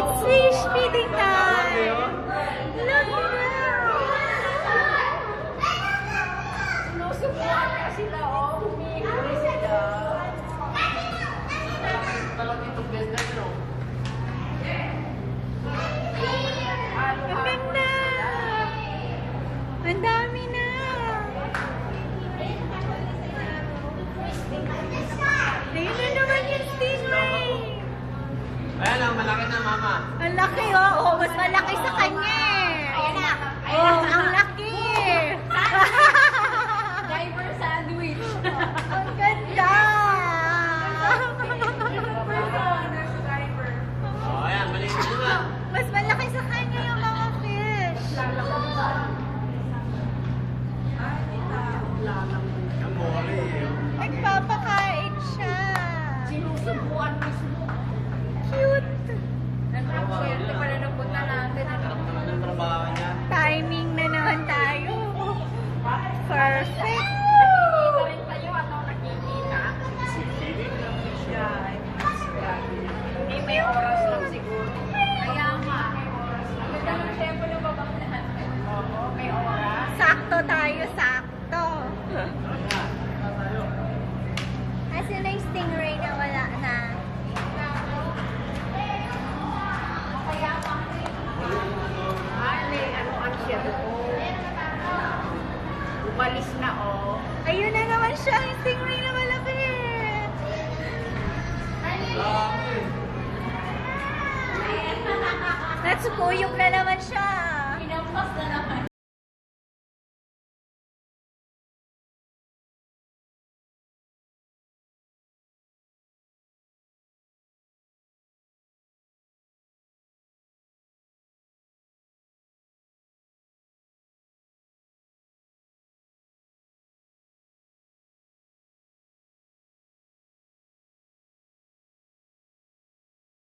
It's fish feeding time! Look at Sinusubukan ka sila, oh. Humihuli sila. Talagang itong business, no? Ang ganda! Ang dami na! Ayun na naman yung stingray! Ayan lang, malaki na, mama. Ang laki, oh! Oh, mas malaki sa kanya eh! Ayan na. Oh, ang laki! Diaper sandwich. Ang ganda! Oh, ayan, maliit na. Mas malaki sa kanya yung mga fish. Kamori, eh. Nagpapakain siya. Sinusubukan mismo. Cute. Nagpapaswerte pala ng punta natin. Sarap naman ang trabaho niya. Timing na naman tayo. Perfect. Nakikita rin kayo, ano, nakikita. Hindi may oras lang siguro. Kaya nga, may oras lang. Ganda ng tempo ng babaklaan. Oo, may oras. Sakto tayo, sakto. Kasi na yung stingray na wala na. Kaya nga, ano ang siya doon? Umalis na, oh. Ayun na naman siya, yung stingray na malaki. Natsukuyog na naman siya. Pinampas na naman.